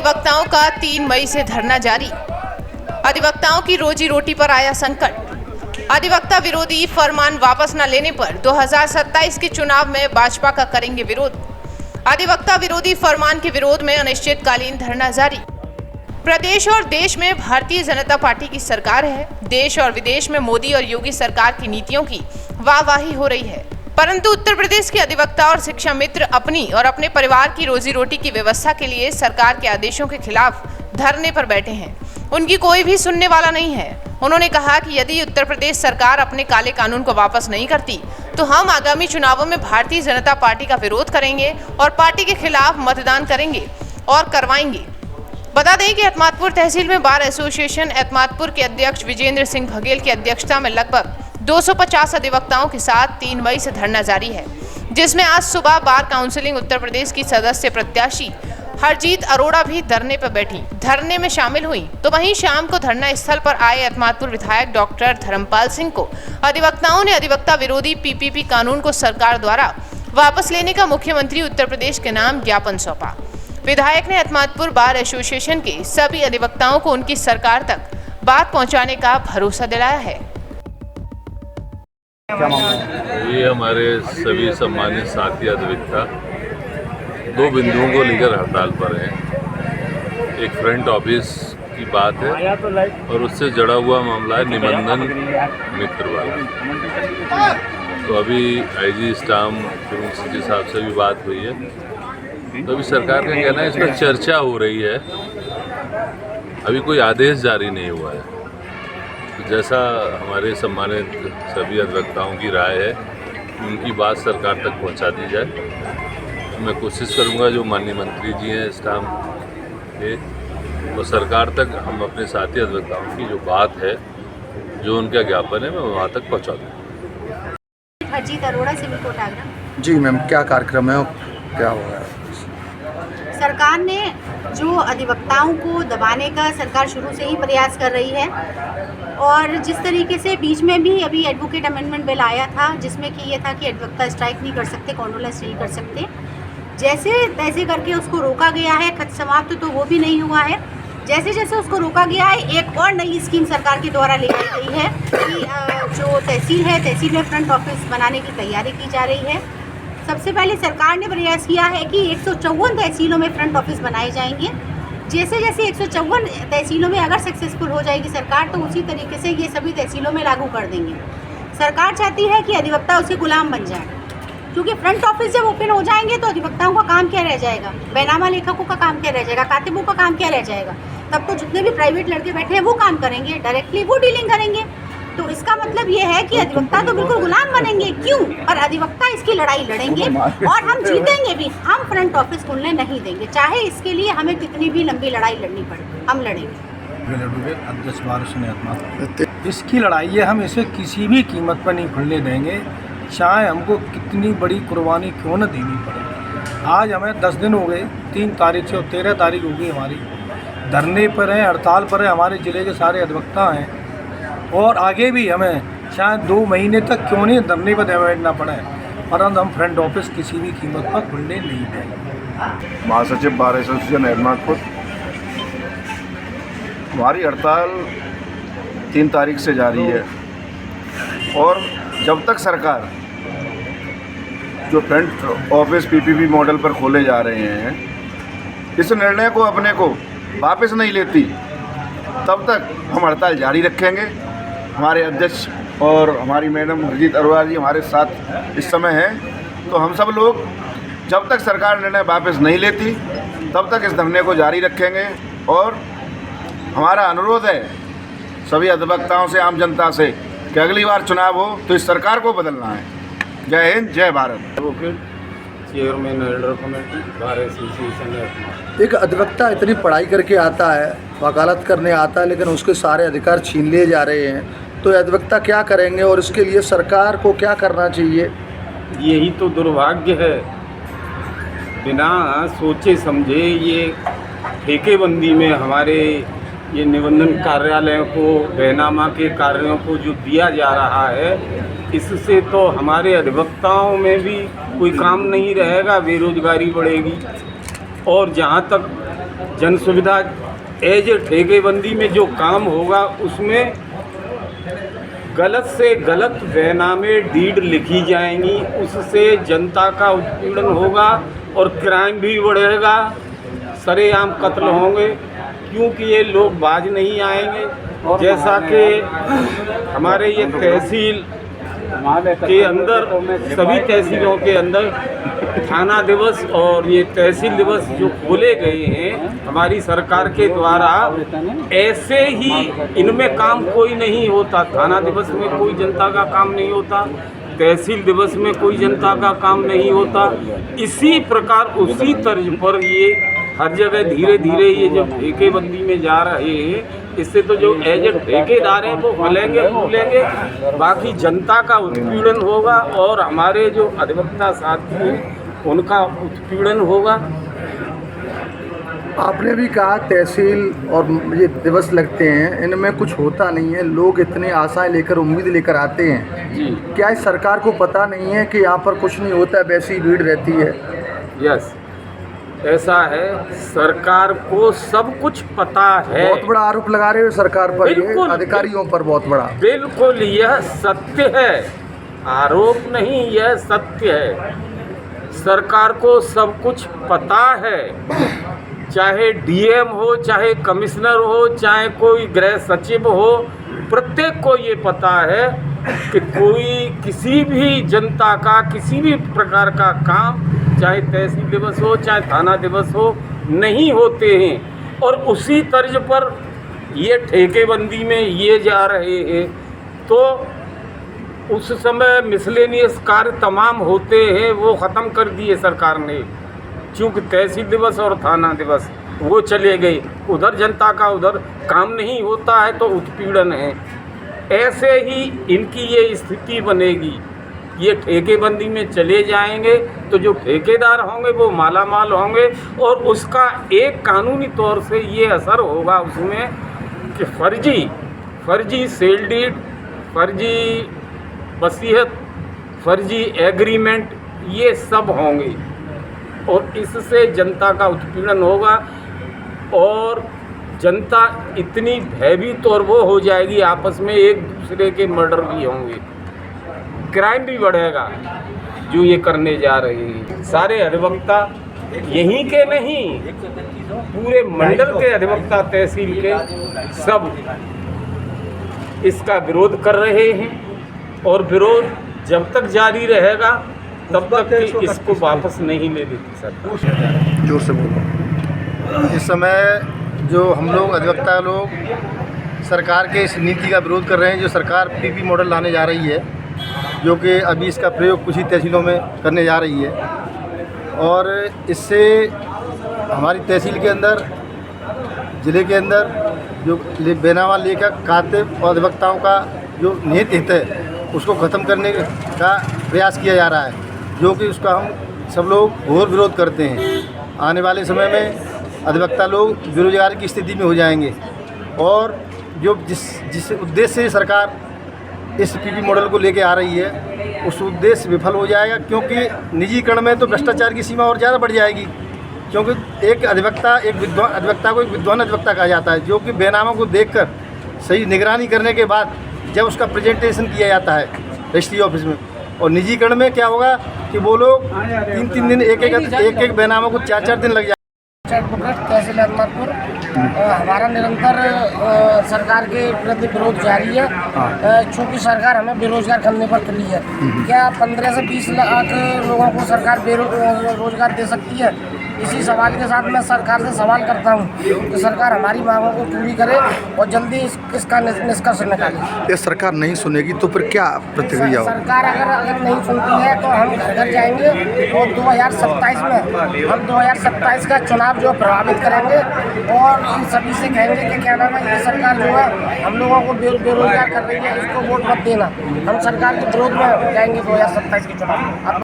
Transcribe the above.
अधिवक्ताओं का 3 मई से धरना जारी। अधिवक्ताओं की रोजी रोटी पर आया संकट। अधिवक्ता विरोधी फरमान वापस न लेने पर 2027 के चुनाव में भाजपा का करेंगे विरोध। अधिवक्ता विरोधी फरमान के विरोध में अनिश्चितकालीन धरना जारी। प्रदेश और देश में भारतीय जनता पार्टी की सरकार है। देश और विदेश में मोदी और योगी सरकार की नीतियों की वाहवाही हो रही है, परंतु उत्तर प्रदेश के अधिवक्ता और शिक्षा मित्र अपनी और अपने परिवार की रोजी रोटी की व्यवस्था के लिए सरकार के आदेशों के खिलाफ धरने पर बैठे हैं। उनकी कोई भी सुनने वाला नहीं है। उन्होंने कहा कि यदि उत्तर प्रदेश सरकार अपने काले कानून को वापस नहीं करती तो हम आगामी चुनावों में भारतीय जनता पार्टी का विरोध करेंगे और पार्टी के खिलाफ मतदान करेंगे और करवाएंगे। बता दें कि एतमादपुर तहसील में बार एसोसिएशन एतमादपुर के अध्यक्ष विजेंद्र सिंह बघेल की अध्यक्षता में लगभग 250 अधिवक्ताओं के साथ 3 मई से धरना जारी है, जिसमें आज सुबह बार काउंसिलिंग उत्तर प्रदेश की सदस्य प्रत्याशी हरजीत अरोड़ा भी धरने पर बैठी, धरने में शामिल हुई। तो वहीं शाम को धरना स्थल पर आए एतमादपुर विधायक डॉक्टर धर्मपाल सिंह को अधिवक्ताओं ने अधिवक्ता विरोधी पीपीपी कानून को सरकार द्वारा वापस लेने का मुख्यमंत्री उत्तर प्रदेश के नाम ज्ञापन सौंपा। विधायक ने एतमादपुर बार एसोसिएशन के सभी अधिवक्ताओं को उनकी सरकार तक बात पहुंचाने का भरोसा दिलाया है। ये हमारे सभी सम्मानित साथी अधिवक्ता 2 बिंदुओं को लेकर हड़ताल पर हैं। एक फ्रंट ऑफिस की बात है और उससे जुड़ा हुआ मामला है निबंधन मित्र वाला। तो अभी आईजी स्टाम्प सिटी साहब से भी बात हुई है। तो अभी सरकार का कहना है इस पर चर्चा हो रही है, अभी कोई आदेश जारी नहीं हुआ है। तो जैसा हमारे सम्मानित सभी अधिवक्ताओं की राय है उनकी बात सरकार तक पहुंचा दी जाए। मैं कोशिश करूंगा जो माननीय मंत्री जी हैं स्टाम्प के, तो सरकार तक हम अपने साथी अधिवक्ताओं की जो बात है, जो उनका ज्ञापन है, मैं वहाँ तक पहुँचा दूँ। Harjeet Arora civil court Agra. जी मैम, क्या कार्यक्रम है और क्या हो रहा है? सरकार ने जो अधिवक्ताओं को दबाने का सरकार शुरू से ही प्रयास कर रही है, और जिस तरीके से बीच में भी अभी एडवोकेट अमेंडमेंट बिल आया था जिसमें कि ये था कि अधिवक्ता स्ट्राइक नहीं कर सकते, कॉन्डोलेंस नहीं कर सकते, जैसे तैसे करके उसको रोका गया है। खत समाप्त तो वो भी नहीं हुआ है। जैसे जैसे उसको रोका गया है, एक और नई स्कीम सरकार के द्वारा ले आई गई है कि जो तहसील है, तहसील में फ्रंट ऑफिस बनाने की तैयारी की जा रही है। सबसे पहले सरकार ने प्रयास किया है कि 154 तहसीलों में फ्रंट ऑफिस बनाए जाएंगे। जैसे जैसे 154 तहसीलों में अगर सक्सेसफुल हो जाएगी सरकार, तो उसी तरीके से ये सभी तहसीलों में लागू कर देंगे। सरकार चाहती है कि अधिवक्ता उसके गुलाम बन जाए, क्योंकि फ्रंट ऑफिस जब ओपन हो जाएंगे तो अधिवक्ताओं का काम क्या रह जाएगा, बैनामा लेखकों का काम क्या रह जाएगा, कातिबों का काम क्या रह जाएगा। तब तो जितने भी प्राइवेट लड़के बैठे हैं वो काम करेंगे, डायरेक्टली वो डीलिंग करेंगे। तो इसका मतलब ये है कि अधिवक्ता तो बिल्कुल गुलाम बनेंगे। क्यों? और अधिवक्ता इसकी लड़ाई लड़ेंगे और हम जीतेंगे भी। हम फ्रंट ऑफिस खुलने नहीं देंगे, चाहे इसके लिए हमें कितनी भी लंबी लड़ाई लड़नी पड़े, हम लड़ेंगे। इसकी लड़ाई है, हम इसे किसी भी कीमत पर नहीं खुलने देंगे, चाहे हमको कितनी बड़ी कुर्बानी क्यों न देनी पड़े। आज हमें 10 दिन हो गए, 3 तारीख से और 13 तारीख हो गई हमारी धरने पर है, हड़ताल पर है। हमारे ज़िले के सारे अधिवक्ता हैं और आगे भी हमें शायद 2 महीने तक क्यों नहीं धरने पर बैठना पड़े, परंतु हम फ्रंट ऑफिस किसी भी कीमत पर खुलने नहीं देंगे। महासचिव बार एसोसिएशन एतमादपुर, हमारी हड़ताल 3 तारीख से जारी है और जब तक सरकार जो फ्रंट ऑफिस पीपीपी मॉडल पर खोले जा रहे हैं, इस निर्णय को अपने को वापस नहीं लेती, तब तक हम हड़ताल जारी रखेंगे। हमारे अध्यक्ष और हमारी मैडम हरजीत अरोड़ा जी हमारे साथ इस समय हैं। तो हम सब लोग जब तक सरकार निर्णय वापस नहीं लेती तब तक इस धरने को जारी रखेंगे। और हमारा अनुरोध है सभी अधिवक्ताओं से, आम जनता से, कि अगली बार चुनाव हो तो इस सरकार को बदलना है। जय हिंद, जय Bharat. Chairman Elder committee bar association. एक अधिवक्ता इतनी पढ़ाई करके आता है, वकालत करने आता है, लेकिन उसके सारे अधिकार छीन लिए जा रहे हैं, तो अधिवक्ता क्या करेंगे और इसके लिए सरकार को क्या करना चाहिए? यही तो दुर्भाग्य है, बिना सोचे समझे ये ठेकेबंदी में हमारे ये निबंधन कार्यालयों को, बैनामा के कार्यों को जो दिया जा रहा है, इससे तो हमारे अधिवक्ताओं में भी कोई काम नहीं रहेगा, बेरोजगारी बढ़ेगी। और जहाँ तक जन सुविधा एज ठेकेबंदी में जो काम होगा उसमें गलत से गलत बैनामे डीड लिखी जाएंगी, उससे जनता का उत्पीड़न होगा और क्राइम भी बढ़ेगा, सरेआम कत्ल होंगे, क्योंकि ये लोग बाज नहीं आएंगे। जैसा कि हमारे ये तहसील के अंदर, सभी तहसीलों के अंदर थाना दिवस और ये तहसील दिवस जो खोले गए हैं हमारी सरकार के द्वारा, ऐसे ही इनमें काम कोई नहीं होता। थाना दिवस में कोई जनता का काम नहीं होता, तहसील दिवस में कोई जनता का काम नहीं होता। इसी प्रकार उसी तर्ज पर ये हर जगह धीरे धीरे ये जब ठेकेबंदी में जा रहे हैं, इससे तो जो एजेंट ठेकेदार हैं वो फलेंगे फूलेंगे, बाकी जनता का उत्पीड़न होगा और हमारे जो अधिवक्ता साथी हैं उनका उत्पीड़न होगा। आपने भी कहा तहसील और ये दिवस लगते हैं, इनमें कुछ होता नहीं है, लोग इतने आशाएं लेकर, उम्मीद लेकर आते हैं जी। क्या इस सरकार को पता नहीं है कि यहाँ पर कुछ नहीं होता है, वैसी भीड़ रहती है? यस, ऐसा है, सरकार को सब कुछ पता है। बहुत बड़ा आरोप लगा रहे हो सरकार पर, ये बिल्कुल, अधिकारियों पर बहुत बड़ा। बिल्कुल, यह सत्य है, आरोप नहीं, यह सत्य है। सरकार को सब कुछ पता है, चाहे डीएम हो, चाहे कमिश्नर हो, चाहे कोई गृह सचिव हो, प्रत्येक को ये पता है कि कोई किसी भी जनता का किसी भी प्रकार का काम, चाहे तहसील दिवस हो चाहे थाना दिवस हो, नहीं होते हैं। और उसी तर्ज पर ये ठेकेबंदी में ये जा रहे हैं, तो उस समय मिसलेनियस कार्य तमाम होते हैं वो ख़त्म कर दिए सरकार ने, चूँकि तहसील दिवस और थाना दिवस वो चले गए, उधर जनता का उधर काम नहीं होता है तो उत्पीड़न है। ऐसे ही इनकी ये स्थिति बनेगी, ये ठेकेबंदी में चले जाएंगे तो जो ठेकेदार होंगे वो मालामाल होंगे और उसका एक कानूनी तौर से ये असर होगा उसमें कि फर्जी सेल डीड, फर्जी वसीयत, फर्जी एग्रीमेंट, ये सब होंगे और इससे जनता का उत्पीड़न होगा और जनता इतनी भयभीत और वो हो जाएगी, आपस में एक दूसरे के मर्डर भी होंगे, क्राइम भी बढ़ेगा जो ये करने जा रहे हैं। सारे अधिवक्ता यहीं के नहीं, पूरे मंडल के अधिवक्ता तहसील के सब इसका विरोध कर रहे हैं और विरोध जब तक जारी रहेगा तब तक इसको वापस नहीं ले देती सरकार। जोर से बोलो। इस समय जो हम लोग अधिवक्ता लोग सरकार के इस नीति का विरोध कर रहे हैं, जो सरकार पीपी मॉडल लाने जा रही है, जो कि अभी इसका प्रयोग कुछ ही तहसीलों में करने जा रही है और इससे हमारी तहसील के अंदर, ज़िले के अंदर जो बेनामा लेखक, कातिब और अधिवक्ताओं का जो निहित हित है उसको ख़त्म करने का प्रयास किया जा रहा है, जो कि उसका हम सब लोग घोर विरोध करते हैं। आने वाले समय में अधिवक्ता लोग बेरोजगारी की स्थिति में हो जाएंगे और जो जिस उद्देश्य से सरकार इस पीपी मॉडल को लेके आ रही है उस उद्देश्य विफल हो जाएगा, क्योंकि निजीकरण में तो भ्रष्टाचार की सीमा और ज़्यादा बढ़ जाएगी। क्योंकि एक अधिवक्ता को एक विद्वान अधिवक्ता कहा जाता है, जो कि बेनामों को देखकर सही निगरानी करने के बाद जब उसका प्रेजेंटेशन किया जाता है रजिस्ट्री ऑफिस में। और निजीकरण में क्या होगा कि वो लोग 3-3 दिन एक बेनामों को 4-4 दिन लग जाए। एडवोकेट तहसील अहमदपुर, हमारा निरंतर सरकार के प्रति विरोध जारी है, चूँकि सरकार हमें बेरोजगार करने पर तुली है। क्या 15 से 20 लाख लोगों को सरकार बेरोजगार दे सकती है? इसी सवाल के साथ मैं सरकार से सवाल करता हूं कि सरकार हमारी मांगों को पूरी करे और जल्दी इसका निष्कर्ष निकाले। ये सरकार नहीं सुनेगी तो फिर क्या प्रतिक्रिया होगी? सरकार अगर नहीं सुनती है तो हम घर जाएंगे और 2027 में हम 2027 का चुनाव जो प्रभावित करेंगे और इन सभी से कहेंगे कि क्या नाम है, ये सरकार जो है हम लोगों को बेरोजगार कर रही है, इसको वोट मत देना। हम सरकार के विरोध में जाएंगे 2027 के चुनाव में।